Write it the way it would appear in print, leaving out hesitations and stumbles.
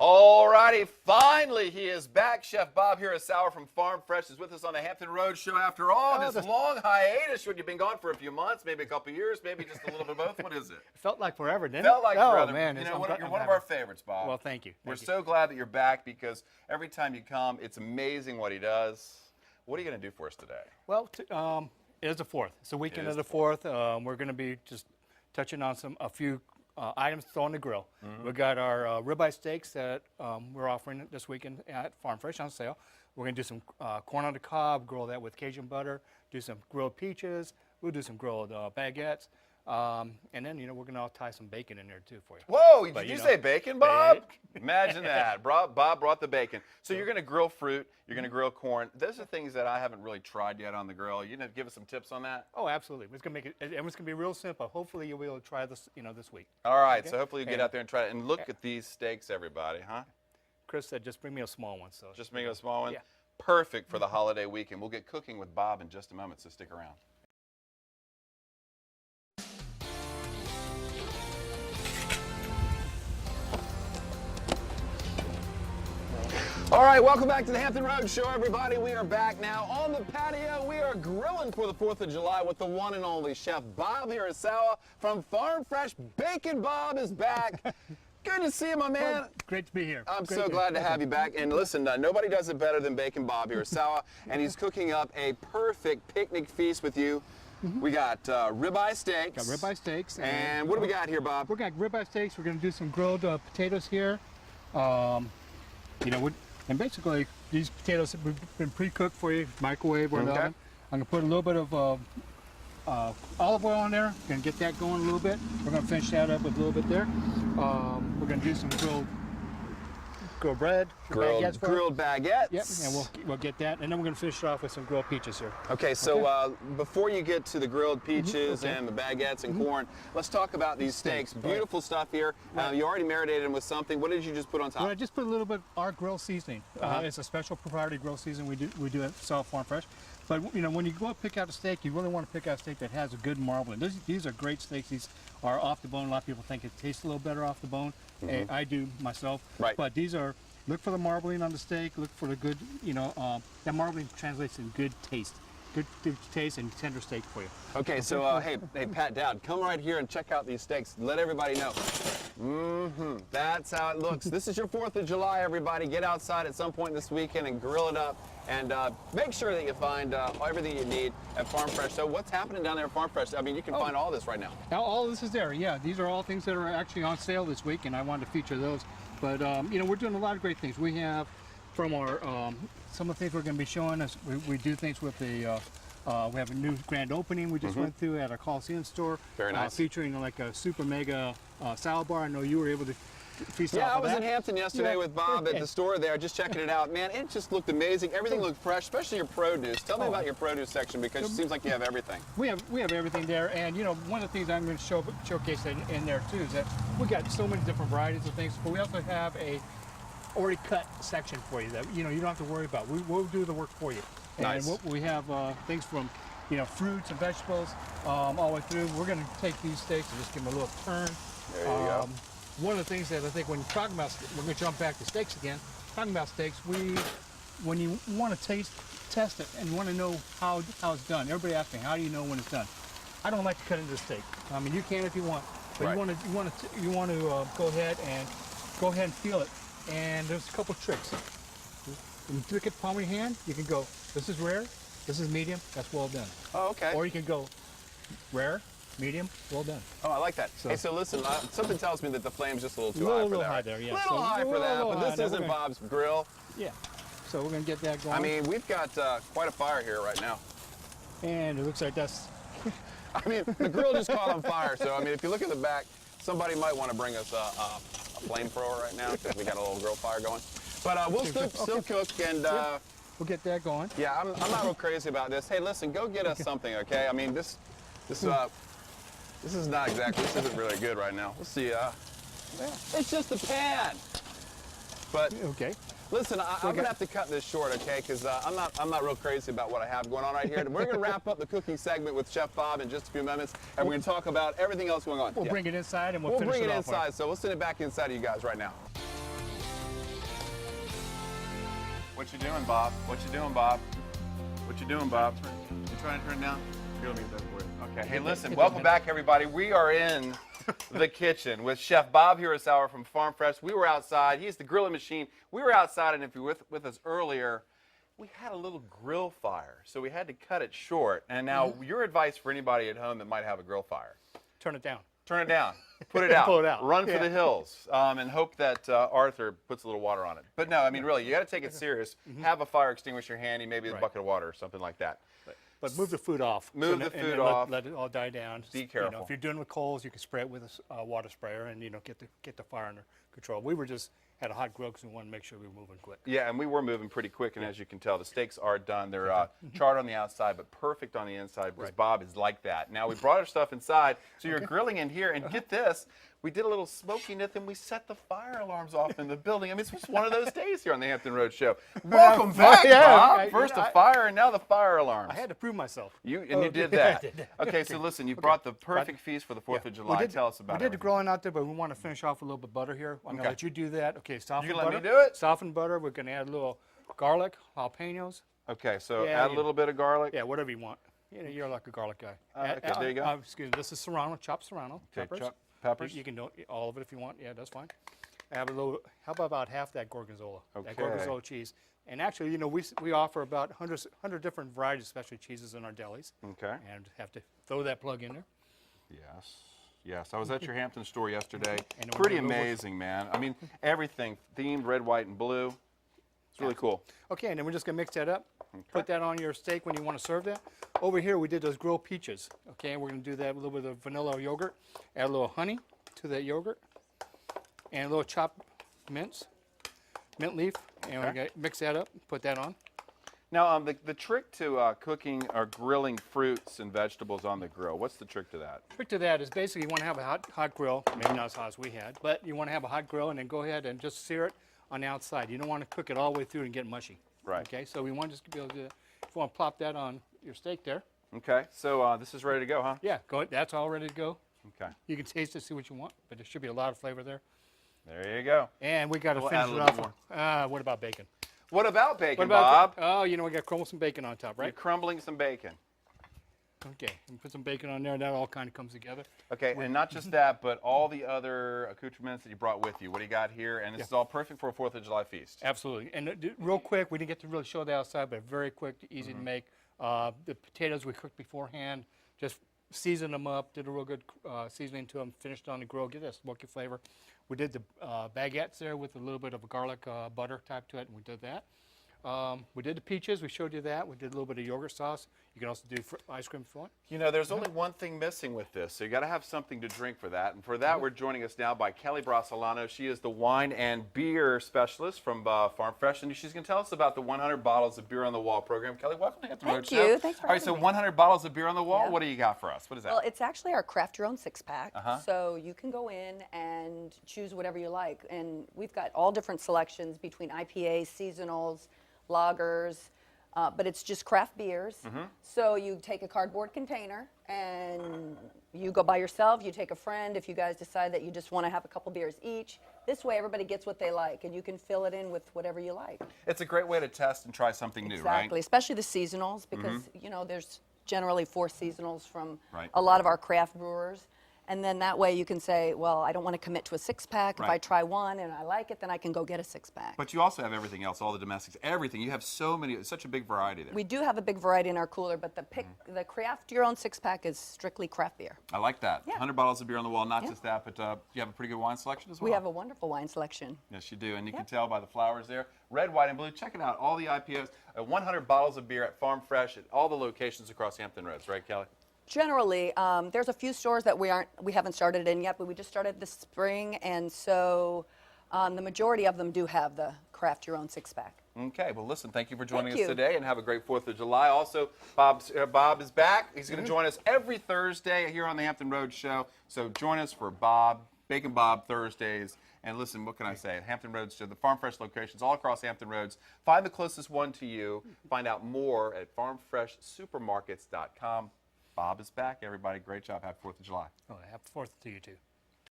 All righty, finally he is back. Chef Bob Hirasawa from Farm Fresh is with us on the Hampton Road Show after all this long hiatus. You've been gone for a few months, maybe a couple years, maybe just a little bit of both. What is it? It felt like forever, didn't it? Felt like forever. Man, you know, you're one of our favorites, Bob. Well, thank you. We're so glad that you're back because every time you come, it's amazing what he does. What are you going to do for us today? Well, it is the 4th. It's the weekend of the 4th. We're going to be just touching on a few items to throw on the grill. We've got our ribeye steaks that we're offering this weekend at Farm Fresh on sale. We're going to do some corn on the cob, grill that with Cajun butter, do some grilled peaches. We'll do some grilled baguettes. And then, we're going to tie some bacon in there, too, for you. Whoa, did you say bacon, Bob? Imagine that. Bob brought the bacon. So you're going to grill fruit. You're going to grill corn. Those are things that I haven't really tried yet on the grill. You going to give us some tips on that? Oh, absolutely. It's going to make it, and it's going to be real simple. Hopefully, you'll be able to try this, this week. All right, okay. So hopefully you get out there and try it. And look at these steaks, everybody, huh? Chris said just bring me a small one. So just bring me a small one? Yeah. Perfect for the holiday weekend. We'll get cooking with Bob in just a moment, so stick around. All right, welcome back to the Hampton Road Show, everybody. We are back now on the patio. We are grilling for the 4th of July with the one and only Chef Bob Hirasawa from Farm Fresh. Bacon Bob is back. Good to see you, my man. Well, great to be here. I'm so glad to have you back. And listen, nobody does it better than Bacon Bob Hirasawa, and he's cooking up a perfect picnic feast with you. We got ribeye steaks. Got ribeye steaks. And what do we got here, Bob? We got ribeye steaks. We're going to do some grilled potatoes here. And basically, these potatoes have been pre-cooked for you, microwave or in the oven. I'm going to put a little bit of olive oil on there. Going to get that going a little bit. We're going to finish that up with a little bit there. We're going to do some grilled bread. Grilled baguettes. Yep, and we'll get that. And then we're going to finish it off with some grilled peaches here. Okay, so before you get to the grilled peaches and the baguettes and corn, let's talk about these steaks. Beautiful stuff here. You already marinated them with something. What did you just put on top? Well, I just put a little bit of our grill seasoning. It's a special proprietary grill seasoning we do at Farm Fresh. But when you go up pick out a steak, you really want to pick out a steak that has a good marbling. These are great steaks. These are off the bone. A lot of people think it tastes a little better off the bone. I do myself. Right. But these are, look for the marbling on the steak. Look for the good, that marbling translates in good taste. Good taste and tender steak for you. Okay, so hey, Pat Dowd, come right here and check out these steaks. Let everybody know. That's how it looks. This is your 4th of July, everybody. Get outside at some point this weekend and grill it up. And make sure that you find everything you need at Farm Fresh. So what's happening down there at Farm Fresh? I mean, you can find all this right now. All of this is there, yeah. These are all things that are actually on sale this week, and I wanted to feature those. But, we're doing a lot of great things. We have from our, some of the things we're going to be showing us, we do things with the, we have a new grand opening we just went through at our Coliseum store. Very nice. Featuring like a super mega salad bar. I know you were able to feast off of that. Yeah, I was in Hampton yesterday with Bob at the store there, just checking it out. Man, it just looked amazing. Everything looked fresh, especially your produce. Tell me about your produce section because it seems like you have everything. We have everything there, and one of the things I'm going to showcase in there too is that we got so many different varieties of things, but we also have a already cut section for you that you don't have to worry about. We'll do the work for you. Nice. And we have things from fruits and vegetables all the way through. We're going to take these steaks and just give them a little turn. There you go. One of the things that I think when you're talking about, we're going to jump back to steaks again. Talking about steaks, when you want to test it and you want to know how it's done. Everybody asks me, how do you know when it's done? I don't like to cut into the steak. I mean, you can if you want, but you want to go ahead and feel it. And there's a couple tricks. When you look at the palm of your hand, you can go, this is rare, this is medium, that's well done. Oh, okay. Or you can go rare, medium, well done. Oh, I like that. Hey, so listen, something tells me that the flame's just a little too high for that. A little high there, yeah. A little high for that, but this isn't Bob's grill. Yeah. So we're going to get that going. I mean, we've got quite a fire here right now. And it looks like that's... I mean, the grill just caught on fire, so I mean, if you look at the back, somebody might want to bring us a flamethrower right now because we got a little grill fire going. But we'll still cook and... we'll get that going. Yeah, I'm not real crazy about this. Hey, listen, go get us something, okay? I mean, this is not exactly, this isn't really good right now. Let's see, it's just a pan. But listen, I'm gonna have to cut this short, okay? Because I'm not real crazy about what I have going on right here. We're gonna wrap up the cooking segment with Chef Bob in just a few minutes, and we're gonna talk about everything else going on. We'll bring it inside and we'll finish it off. We'll bring it inside, so we'll send it back inside of you guys right now. What you doing, Bob? What you doing, Bob? What you doing, Bob? You trying to turn it down? Here, let me get that for you. Okay. Hey, listen. Welcome back, everybody. We are in the kitchen with Chef Bob Hirasawa from Farm Fresh. We were outside. He's the grilling machine. We were outside, and if you were with us earlier, we had a little grill fire, so we had to cut it short. And now, your advice for anybody at home that might have a grill fire: Turn it down. turn it down, put it out, Pull it out. run for the hills, and hope that Arthur puts a little water on it. But no, I mean, really, you got to take it serious. Have a fire extinguisher handy, maybe a bucket of water or something like that. But move the food off. Move the food off. Let it all die down. Be careful. You know, if you're doing with coals, you can spray it with a water sprayer and get the fire under control. We were just had a hot grill because we wanted to make sure we were moving quick. Yeah, and we were moving pretty quick, and as you can tell, the steaks are done. They're charred on the outside, but perfect on the inside, because Bob is like that. Now, we brought our stuff inside, so you're grilling in here, and get this, we did a little smokiness, and we set the fire alarms off in the building. I mean, it's just one of those days here on the Hampton Road Show. Welcome back, Bob. First the fire, and now the fire alarms. I had to prove myself. You did that. Okay, so listen, you brought the perfect feast for the 4th of July. Tell us about it. We did the grilling out there, but we want to finish off with a little bit of butter here. I'm going to let you do that. Okay, softened You butter. let me do it? Softened butter. We're going to add a little garlic, jalapenos. Okay, so Yeah, add a little bit of garlic. Yeah, whatever you want. You know, you're like a garlic guy. Okay, there you go. Excuse me, this is serrano, chopped serrano. Okay, Peppers. chopped peppers. You can do all of it if you want. Yeah, that's fine. Have a little. How about half that gorgonzola? Okay. That gorgonzola cheese. And actually, you know, we offer about 100 different varieties of specialty cheeses in our delis. Okay. And have to throw that plug in there. Yes. Yes, I was at your Hampton store yesterday. And Pretty amazing, man. I mean, everything themed red, white, and blue. It's really cool. Okay, and then we're just gonna mix that up. Put that on your steak when you want to serve that. Over here, we did those grilled peaches. Okay, and we're gonna do that with a little bit of vanilla yogurt. Add a little honey to that yogurt, and a little chopped mint leaf, and we're gonna mix that up. Put that on. Now, the trick to cooking or grilling fruits and vegetables on the grill, what's the trick to that? Trick to that is basically you want to have a hot grill, maybe not as hot as we had, but you want to have a hot grill and then go ahead and just sear it on the outside. You don't want to cook it all the way through and get mushy. Right. Okay, so we want to just be able to do that. If you want to plop that on your steak there. Okay, so this is ready to go, huh? Yeah, that's all ready to go. Okay. You can taste it, see what you want, but there should be a lot of flavor there. There you go. And we got to We'll finish add a it little off. What about bacon? What about bacon, What about Bob? Oh, you know, we got to crumble some bacon on top, You're right? crumbling some bacon. Okay, and put some bacon on there, and that all kind of comes together. Okay, and not just that, but all the other accoutrements that you brought with you. What do you got here? And this is all perfect for a 4th of July feast. Absolutely. And real quick, we didn't get to really show the outside, but very quick, easy to make. The potatoes we cooked beforehand, just seasoned them up, did a real good seasoning to them, finished on the grill, get that smoky flavor. We did the baguettes there with a little bit of a garlic butter type to it, and we did that. We did the peaches, we showed you that. We did a little bit of yogurt sauce. You can also do ice cream if you want. You know, there's only one thing missing with this, so you got to have something to drink for that. And for that, we're joining us now by Kelly Bracilano. She is the wine and beer specialist from Farm Fresh, and she's going to tell us about the 100 Bottles of Beer on the Wall program. Kelly, welcome to Hampton Road Show. Thank you. Thanks for All right, having so me. 100 Bottles of Beer on the Wall. Yeah. What do you got for us? What is that? Well, it's actually our craft your own six-pack. Uh-huh. So you can go in and choose whatever you like. And we've got all different selections between IPAs, seasonals, lagers, but it's just craft beers. So you take a cardboard container and you go by yourself, you take a friend if you guys decide that you just want to have a couple beers each. This way everybody gets what they like and you can fill it in with whatever you like. It's a great way to test and try something new, Exactly, right? especially the seasonals because, you know, there's generally 4 seasonals from Right. a lot of our craft brewers. And then that way you can say, well, I don't want to commit to a 6-pack. If I Right. try one and I like it, then I can go get a 6-pack. But you also have everything else, all the domestics, everything. You have so many, such a big variety there. We do have a big variety in our cooler, but the craft your own 6-pack is strictly craft beer. I like that. Yeah. 100 Bottles of Beer on the Wall, not just that, but you have a pretty good wine selection as well. We have a wonderful wine selection. Yes, you do, and you can tell by the flowers there. Red, white, and blue. Check it out. All the IPOs, 100 bottles of beer at Farm Fresh at all the locations across Hampton Roads, right, Kelly? Generally, there's a few stores that we haven't started in yet, but we just started this spring, and so the majority of them do have the craft your own 6-pack. Okay, well, listen, thank you for joining Thank us you. today, and have a great 4th of July. Also, Bob is back. He's going to join us every Thursday here on the Hampton Road Show. So join us for Bacon Bob Thursdays. And listen, what can I say? At Hampton Roads Show, the Farm Fresh locations all across Hampton Roads. Find the closest one to you. Find out more at farmfreshsupermarkets.com. Bob is back, everybody. Great job. Happy 4th of July. Oh, happy 4th to you too.